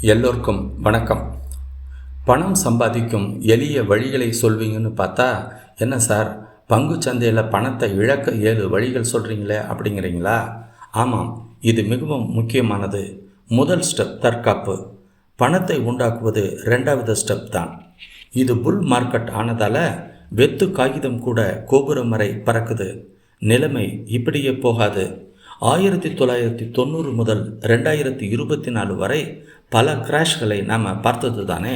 எல்லோருக்கும் வணக்கம். பணம் சம்பாதிக்கும் எளிய வழிகளை சொல்வீங்கன்னு பார்த்தா, என்ன சார் பங்கு சந்தையில் பணத்தை இழக்க 7 வழிகள் சொல்கிறீங்களே அப்படிங்கிறீங்களா? ஆமாம், இது மிகவும் முக்கியமானது. முதல் ஸ்டெப் தற்காப்பு. பணத்தை உண்டாக்குவது 2வது ஸ்டெப் தான். இது புல் மார்க்கெட் ஆனதால் வெத்து காகிதம் கூட கோபுரம் வரை பறக்குது. நிலைமை இப்படியே போகாது. 1990 முதல் 2024 வரை பல கிராஷ்களை நாம் பார்த்தது தானே.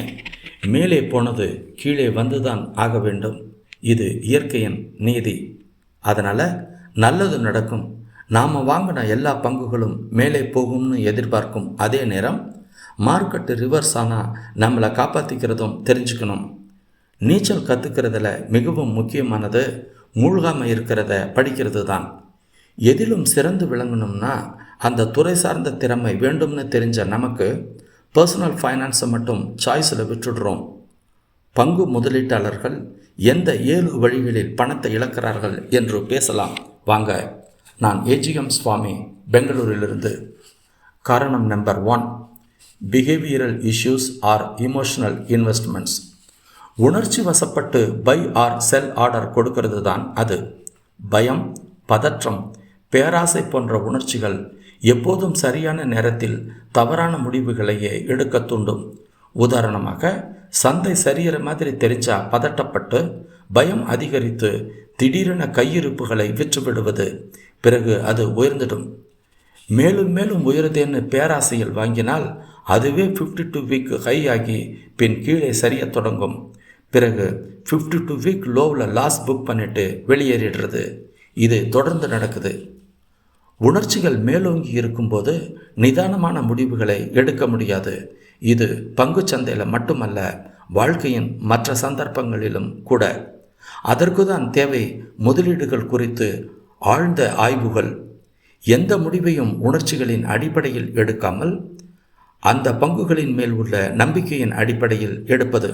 மேலே போனது கீழே வந்துதான் ஆக வேண்டும். இது இயற்கையின் நீதி. அதனால் நல்லது நடக்கும். நாம் வாங்கின எல்லா பங்குகளும் மேலே போகும்னு எதிர்பார்க்கும் அதே நேரம் மார்க்கெட்டு ரிவர்ஸ் ஆனால் நம்மளை காப்பாற்றிக்கிறதும் தெரிஞ்சுக்கணும். நீச்சல் கற்றுக்கிறதுல மிகவும் முக்கியமானது மூழ்காமல் இருக்கிறத படிக்கிறது தான். எதிலும் சிறந்து விளங்கணும்னா அந்த துறை சார்ந்த திறமை வேண்டும்னு தெரிஞ்ச நமக்கு பர்சனல் ஃபைனான்ஸை மட்டும் சாய்ஸில் விட்டுடுறோம். பங்கு முதலீட்டாளர்கள் எந்த 7 வழிகளில் பணத்தை இழக்கிறார்கள் என்று பேசலாம் வாங்க. நான் ஏஜிஎம் சுவாமி, பெங்களூரிலிருந்து. காரணம் number 1, behavioural issues are emotional investments. உணர்ச்சி வசப்பட்டு பை ஆர் செல் ஆர்டர் கொடுக்கிறது தான் அது. பயம், பதற்றம், பேராசை போன்ற உணர்ச்சிகள் எப்போதும் சரியான நேரத்தில் தவறான முடிவுகளையே எடுக்க தூண்டும். உதாரணமாக, சந்தை சரியற மாதிரி தெரிஞ்சா பதட்டப்பட்டு பயம் அதிகரித்து திடீரென கையிருப்புகளை விற்றுவிடுவது. பிறகு அது உயர்ந்துடும். மேலும் மேலும் உயருதேன்னு பேராசையில் வாங்கினால் அதுவே 52 வீக் ஹை ஆகி பின் கீழே சரிய தொடங்கும். பிறகு 52 வீக் லோவில் லாஸ் புக் பண்ணிட்டு வெளியேறிடுறது. இது தொடர்ந்து நடக்குது. உணர்ச்சிகள் மேலோங்கி இருக்கும்போது நிதானமான முடிவுகளை எடுக்க முடியாது. இது பங்கு சந்தையில் மட்டுமல்ல, வாழ்க்கையின் மற்ற சந்தர்ப்பங்களிலும் கூட. அதற்கு தான் தேவை முதலீடுகள் குறித்து ஆழ்ந்த ஆய்வுகள். எந்த முடிவையும் உணர்ச்சிகளின் அடிப்படையில் எடுக்காமல் அந்த பங்குகளின் மேல் உள்ள நம்பிக்கையின் அடிப்படையில் எடுப்பது.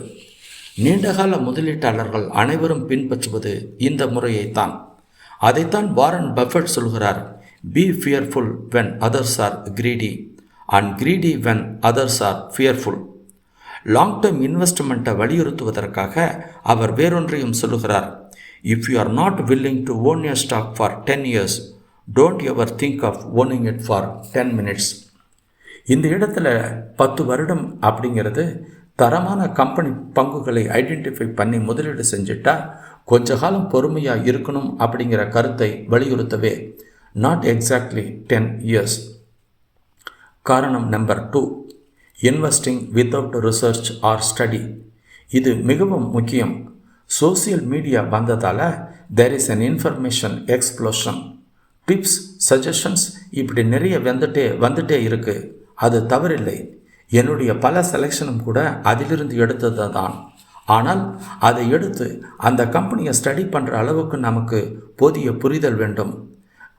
நீண்டகால முதலீட்டாளர்கள் அனைவரும் பின்பற்றுவது இந்த முறையைத்தான். அதைத்தான் வாரன் பஃபெட் சொல்கிறார். Be fearful when others are greedy and greedy when others are fearful. Long term இன்வெஸ்ட்மெண்ட்டை வலியுறுத்துவதற்காக அவர் வேறொன்றையும் சொல்லுகிறார். If you are not willing to own your stock for 10 years, don't ever think of owning it for 10 minutes. இந்த இடத்துல 10 வருடம் அப்படிங்கிறது தரமான கம்பெனி பங்குகளை ஐடென்டிஃபை பண்ணி முதலீடு செஞ்சுட்டா கொஞ்ச காலம் பொறுமையாக இருக்கணும் அப்படிங்கிற கருத்தை வலியுறுத்தவே. Not exactly 10 years. காரணம் number 2, investing without research R study. இது மிகவும் முக்கியம். சோசியல் மீடியா வந்ததால் there is an information explosion. Tips, suggestions இப்படி நிறைய வந்துட்டே இருக்கு. அது தவறில்லை. என்னுடைய பல செலெக்ஷனும் கூட அதிலிருந்து எடுத்தது தான். ஆனால் அதை எடுத்து அந்த கம்பெனியை ஸ்டடி பண்ணுற அளவுக்கு நமக்கு போதிய புரிதல் வேண்டும்.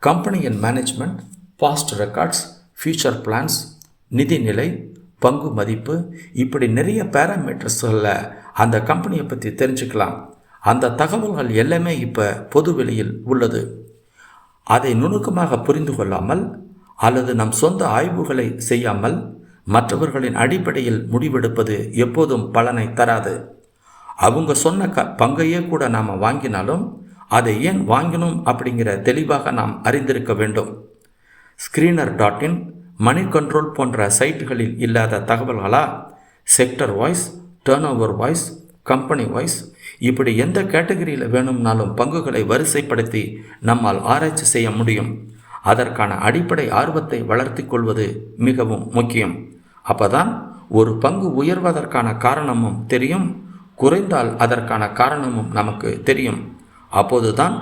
கம்பெனியின் management, past records, future plans, நிதிநிலை, பங்கு மதிப்பு இப்படி நிறைய பேராமீட்டர்ஸில் அந்த கம்பெனியை பற்றி தெரிஞ்சுக்கலாம். அந்த தகவல்கள் எல்லாமே இப்போ பொது வெளியில் உள்ளது. அதை நுணுக்கமாக புரிந்து கொள்ளாமல் அல்லது நம் சொந்த ஆய்வுகளை செய்யாமல் மற்றவர்களின் அடிப்படையில் முடிவெடுப்பது எப்போதும் பலனை தராது. அவங்க சொன்ன பங்கையே கூட நாம் வாங்கினாலும் அதை ஏன் வாங்கினோம் அப்படிங்கிற தெளிவாக நாம் அறிந்திருக்க வேண்டும். ஸ்க்ரீனர்.in, மணி கண்ட்ரோல் போன்ற சைட்டுகளில் இல்லாத தகவல்களா? Sector wise, turnover wise, company wise இப்படி எந்த கேட்டகரியில் வேணும்னாலும் பங்குகளை வரிசைப்படுத்தி நம்மால் ஆராய்ச்சி செய்ய முடியும். அதற்கான அடிப்படை ஆர்வத்தை வளர்த்தி கொள்வது மிகவும் முக்கியம். அப்போதான் ஒரு பங்கு உயர்வதற்கான காரணமும் தெரியும், குறைந்தால் அதற்கான காரணமும் நமக்கு தெரியும். அப்போதுதான்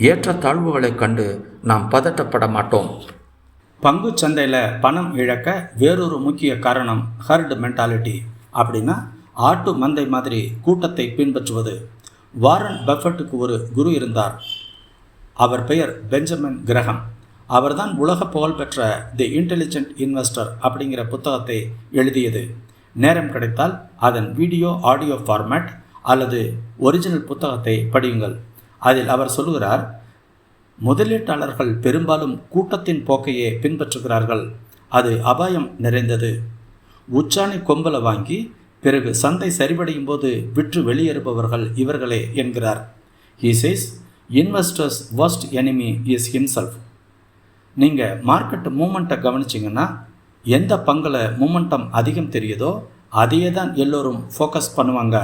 ஏற்ற தாழ்வுகளை கண்டு நாம் பதட்டப்பட மாட்டோம். பங்கு சந்தையில் பணம் இழக்க வேறொரு முக்கிய காரணம் ஹர்ட் மென்டாலிட்டி. அப்படின்னா ஆட்டு மந்தை மாதிரி கூட்டத்தை பின்பற்றுவது. வாரன் பஃபெட்டுக்கு ஒரு குரு இருந்தார். அவர் பெயர் பெஞ்சமின் கிரஹாம். அவர்தான் உலக புகழ்பெற்ற தி இன்டெலிஜென்ட் இன்வெஸ்டர் அப்படிங்கிற புத்தகத்தை எழுதியது. நேரம் கிடைத்தால் அதன் வீடியோ ஆடியோ ஃபார்மேட் அல்லது ஒரிஜினல் புத்தகத்தை படியுங்கள். அதில் அவர் சொல்லுகிறார், முதலீட்டாளர்கள் பெரும்பாலும் கூட்டத்தின் போக்கையே பின்பற்றுகிறார்கள். அது அபாயம் நிறைந்தது. உச்சாணி கொம்பலை வாங்கி பிறகு சந்தை சரிவடையும் போது விற்று வெளியேறுபவர்கள் இவர்களே என்கிறார். He says, investors' worst enemy is himself. நீங்கள் மார்க்கெட் மூமெண்ட்டை கவனிச்சிங்கன்னா எந்த பங்கில் மூமெண்டம் அதிகம் தெரியுதோ அதையே தான் எல்லோரும் ஃபோக்கஸ் பண்ணுவாங்க.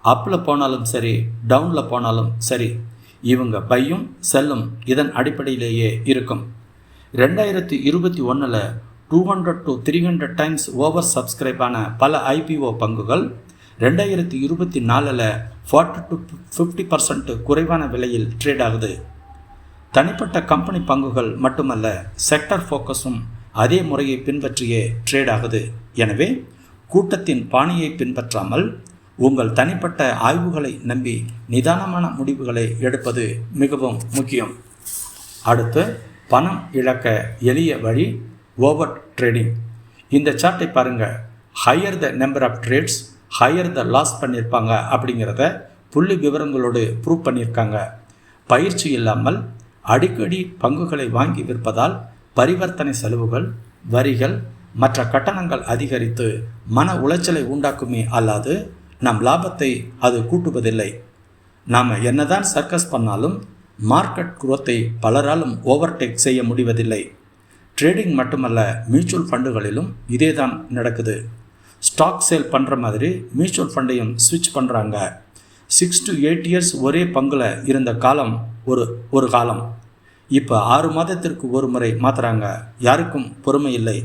அப்பில் போனாலும் சரி, டவுனில் போனாலும் சரி, இவங்க பையும் செல்லும் இதன் அடிப்படையிலேயே இருக்கும். 2021 200 to 300 டைம்ஸ் ஓவர் சப்ஸ்கிரைபான பல IPO பங்குகள் 2024 40 to 50% குறைவான விலையில் ட்ரேட் ஆகுது. தனிப்பட்ட கம்பெனி பங்குகள் மட்டுமல்ல, செக்டர் ஃபோக்கஸும் அதே முறையை பின்பற்றியே ட்ரேட் ஆகுது. எனவே கூட்டத்தின் பாணியை பின்பற்றாமல் உங்கள் தனிப்பட்ட ஆய்வுகளை நம்பி நிதானமான முடிவுகளை எடுப்பது மிகவும் முக்கியம். அடுத்து, பணம் இழக்க எளிய வழி ஓவர் ட்ரேடிங். இந்த சார்ட்டை பாருங்கள். Higher the number of trades, higher the loss பண்ணியிருப்பாங்க அப்படிங்கிறத புள்ளி விவரங்களோடு ப்ரூவ் பண்ணியிருக்காங்க. பயிற்சி இல்லாமல் அடிக்கடி பங்குகளை வாங்கி விற்பதால் பரிவர்த்தனை செலவுகள், வரிகள், மற்ற கட்டணங்கள் அதிகரித்து மன உளைச்சலை உண்டாக்குமே அல்லாது நம் லாபத்தை அது கூட்டுவதில்லை. நாம் என்னதான் சர்க்கஸ் பண்ணாலும் மார்க்கெட் குரோத்தை பலராலும் ஓவர்டேக் செய்ய முடிவதில்லை. ட்ரேடிங் மட்டுமல்ல, மியூச்சுவல் ஃபண்டுகளிலும் இதே தான் நடக்குது. ஸ்டாக் சேல் பண்ணுற மாதிரி மியூச்சுவல் ஃபண்டையும் ஸ்விட்ச் பண்ணுறாங்க. 6 to 8 இயர்ஸ் ஒரே பங்கில் இருந்த காலம் ஒரு காலம். இப்போ 6 மாதத்திற்கு ஒரு முறை மாற்றுறாங்க. யாருக்கும் பொறுமை இல்லை.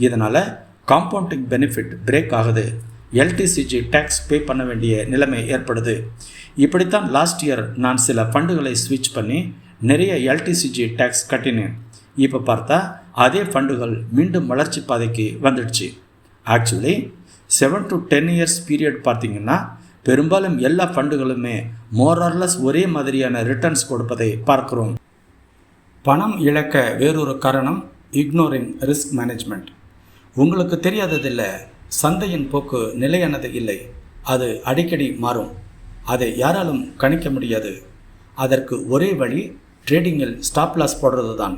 இதனால் காம்பவுண்டிங் பெனிஃபிட் பிரேக் ஆகுது. LTCG டேக்ஸ் பே பண்ண வேண்டிய நிலைமை ஏற்படுது. இப்படித்தான் லாஸ்ட் இயர் நான் சில ஃபண்டுகளை ஸ்விட்ச் பண்ணி நிறைய LTCG டேக்ஸ் கட்டினேன். இப்போ பார்த்தா அதே ஃபண்டுகள் மீண்டும் வளர்ச்சி பாதைக்கு வந்துடுச்சு. ஆக்சுவலி 7 to 10 இயர்ஸ் பீரியட் பார்த்திங்கன்னா பெரும்பாலும் எல்லா ஃபண்டுகளுமே மோரார்லஸ் ஒரே மாதிரியான ரிட்டர்ன்ஸ் கொடுப்பதை பார்க்குறோம். பணம் இழக்க வேறொரு காரணம் இக்னோரிங் ரிஸ்க் மேனேஜ்மெண்ட். உங்களுக்கு தெரியாததில்லை, சந்தையின் போக்கு நிலையானது இல்லை. அது அடிக்கடி மாறும். அதை யாராலும் கணிக்க முடியாது. அதற்கு ஒரே வழி ட்ரேடிங்கில் ஸ்டாப் லாஸ் போடுறது தான்.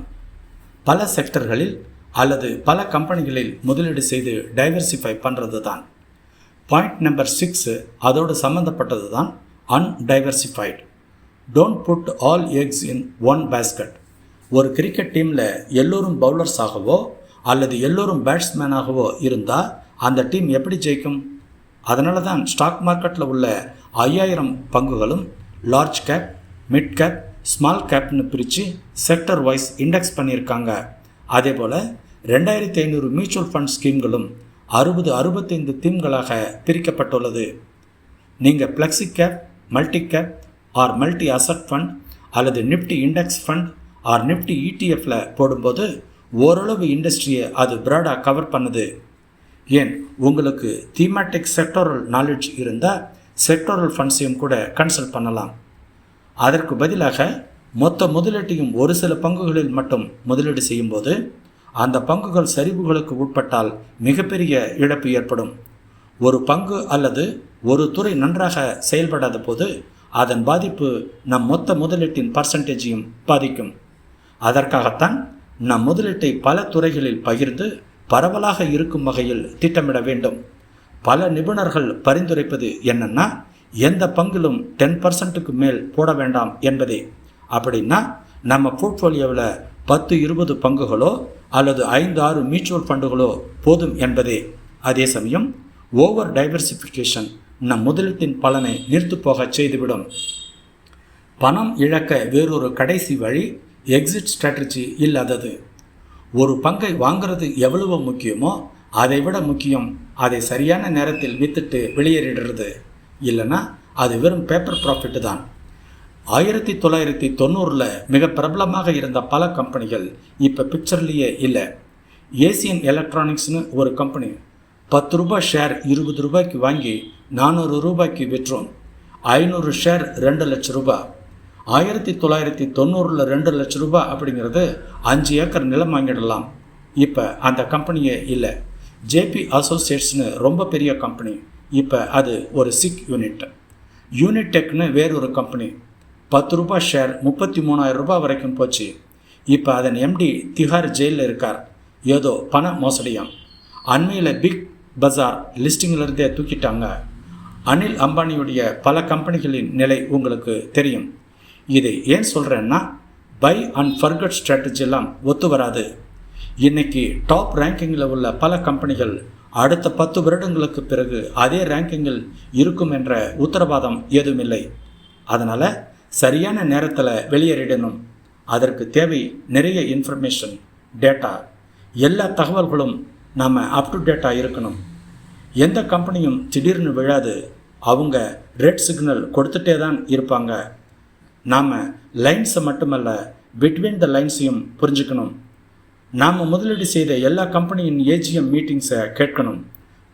பல செக்டர்களில் அல்லது பல கம்பெனிகளில் முதலீடு செய்து டைவர்சிஃபை பண்ணுறது தான். பாயிண்ட் நம்பர் 6 அதோடு சம்மந்தப்பட்டது தான் அன்டைவர்சிஃபைடு. Don't put all eggs in one basket. ஒரு கிரிக்கெட் டீமில் எல்லோரும் பவுலர்ஸாகவோ அல்லது எல்லோரும் பேட்ஸ்மேனாகவோ இருந்தால் அந்த டீம் எப்படி ஜெயிக்கும்? அதனால தான் ஸ்டாக் மார்க்கெட்டில் உள்ள 5000 பங்குகளும் large cap, mid cap, small கேப்னு பிரித்து செக்டர் வைஸ் இண்டெக்ஸ் பண்ணியிருக்காங்க. அதே போல் 2500 மியூச்சுவல் ஃபண்ட் ஸ்கீம்களும் 65 தீம்களாக பிரிக்கப்பட்டுள்ளது. நீங்கள் flexi cap, multi cap or multi asset fund அல்லது Nifty index fund or Nifty ETF போடும்போது ஓரளவு இண்டஸ்ட்ரியை அது ப்ராடாக கவர் பண்ணுது. ஏன், உங்களுக்கு தீமேட்டிக் செக்டோரல் நாலேஜ் இருந்தால் செக்டோரல் ஃபண்ட்ஸையும் கூட கன்சல்ட் பண்ணலாம். அதற்கு பதிலாக மொத்த முதலீட்டையும் ஒரு சில பங்குகளில் மட்டும் முதலீடு செய்யும்போது அந்த பங்குகள் சரிவுகளுக்கு உட்பட்டால் மிகப்பெரிய இழப்பு ஏற்படும். ஒரு பங்கு அல்லது ஒரு துறை நன்றாக செயல்படாத போது அதன் பாதிப்பு நம் மொத்த முதலீட்டின் பர்சன்டேஜையும் பாதிக்கும். அதற்காகத்தான் நம் முதலீட்டை பல துறைகளில் பகிர்ந்து பரவலாக இருக்கும் வகையில் திட்டமிட வேண்டும். பல நிபுணர்கள் பரிந்துரைப்பது என்னன்னா, எந்த பங்கிலும் 10%க்கு மேல் போட வேண்டாம் என்பதே. அப்படின்னா நம்ம போர்ட்ஃபோலியோவில் 10-20 பங்குகளோ அல்லது 5-6 மியூச்சுவல் ஃபண்டுகளோ போதும் என்பதே. அதே சமயம் ஓவர் டைவர்சிஃபிகேஷன் நம் முதலீட்டின் பலனை நீர்த்து போக செய்துவிடும். பணம் இழக்க வேறொரு கடைசி வழி எக்ஸிட் ஸ்ட்ராட்டஜி இல்லாதது. ஒரு பங்கை வாங்கிறது எவ்வளவு முக்கியமோ அதை விட முக்கியம் அதை சரியான நேரத்தில் வித்துட்டு வெளியேறிடுறது. இல்லைன்னா அது வெறும் பேப்பர் ப்ராஃபிட் தான். 1990 மிக பிரபலமாக இருந்த பல கம்பெனிகள் இப்போ பிக்சர்லேயே இல்லை. ஏசியன் எலக்ட்ரானிக்ஸ்னு ஒரு கம்பெனி 10 ரூபாய் ஷேர் 20 ரூபாய்க்கு வாங்கி 400 ரூபாய்க்கு விற்றோம். 500 ஷேர் 2 லட்சம் ரூபாய். 1990 2 லட்சம் ரூபாய் அப்படிங்கிறது 5 ஏக்கர் நிலம் வாங்கிடலாம். இப்போ அந்த கம்பெனியே இல்லை. ஜேபி அசோசியேட்ஸ்னு ரொம்ப பெரிய கம்பெனி, இப்போ அது ஒரு சிக் யூனிட். யூனிடெக்னு வேறொரு கம்பெனி 10 ரூபாய் ஷேர் 33,000 ரூபாய் வரைக்கும் போச்சு. இப்போ அதன் MD திஹார் ஜெயிலில் இருக்கார். ஏதோ பண மோசடியாம். அண்மையில் பிக் பஜார் லிஸ்டிங்கிலிருந்தே தூக்கிட்டாங்க. அனில் அம்பானியுடைய பல கம்பெனிகளின் நிலை உங்களுக்கு தெரியும். இதை ஏன் சொல்கிறேன்னா, பை அண்ட் ஃபர்கட் ஸ்ட்ராட்டஜிலாம் ஒத்து வராது. இன்றைக்கி டாப் ரேங்கிங்கில் உள்ள பல கம்பெனிகள் அடுத்த 10 வருடங்களுக்கு பிறகு அதே ரேங்கிங்கில் இருக்கும் என்ற உத்தரவாதம் ஏதுமில்லை. அதனால் சரியான நேரத்தில் வெளியேறிடணும். அதற்கு தேவை நிறைய இன்ஃபர்மேஷன், டேட்டா, எல்லா தகவல்களும் நாம் அப் டு டேட்டாக இருக்கணும். எந்த கம்பெனியும் திடீர்னு விழாது. அவங்க ரெட் சிக்னல் கொடுத்துட்டே தான் இருப்பாங்க. நாம் லைன்ஸை மட்டுமல்ல, பிட்வீன் த லைன்ஸையும் புரிஞ்சுக்கணும். நாம் முதலீடு செய்த எல்லா கம்பெனியின் ஏஜிஎம் மீட்டிங்ஸை கேட்கணும்.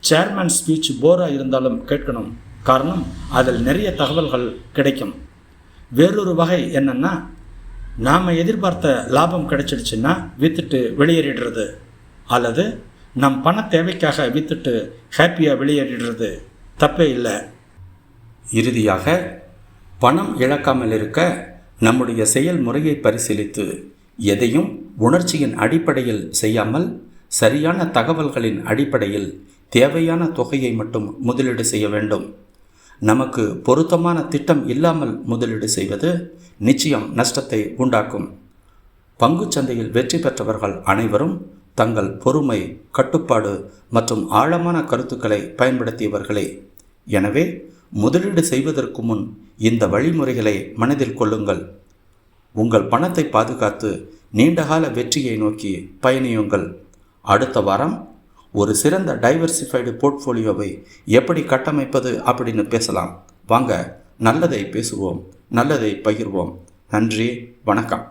சேர்மேன் ஸ்பீச் போராக இருந்தாலும் கேட்கணும். காரணம், அதில் நிறைய தகவல்கள் கிடைக்கும். வேறொரு வகை என்னென்னா, நாம் எதிர்பார்த்த லாபம் கிடைச்சிடுச்சுன்னா விற்றுட்டு வெளியேறிடுறது, அல்லது நம் பண தேவைக்காக விற்றுட்டு ஹாப்பியாக வெளியேறிடுறது. தப்பே இல்லை. இறுதியாக, பணம் இழக்காமல் இருக்க நம்முடைய செயல்முறையை பரிசீலித்து எதையும் உணர்ச்சியின் அடிப்படையில் செய்யாமல் சரியான தகவல்களின் அடிப்படையில் தேவையான தொகையை மட்டும் முதலீடு செய்ய வேண்டும். நமக்கு பொருத்தமான திட்டம் இல்லாமல் முதலீடு செய்வது நிச்சயம் நஷ்டத்தை உண்டாக்கும். பங்குச்சந்தையில் வெற்றி பெற்றவர்கள் அனைவரும் தங்கள் பொறுமை, கட்டுப்பாடு மற்றும் ஆழமான கருத்துக்களை பயன்படுத்தியவர்களே. எனவே முதலீடு செய்வதற்கு முன் இந்த வழிமுறைகளை மனதில் கொள்ளுங்கள். உங்கள் பணத்தை பாதுகாத்து நீண்டகால வெற்றியை நோக்கி பயணியுங்கள். அடுத்த வாரம் ஒரு சிறந்த டைவர்சிஃபைடு போர்ட்ஃபோலியோவை எப்படி கட்டமைப்பது அப்படின்னு பேசலாம். வாங்க, நல்லதை பேசுவோம், நல்லதை பகிர்வோம். நன்றி, வணக்கம்.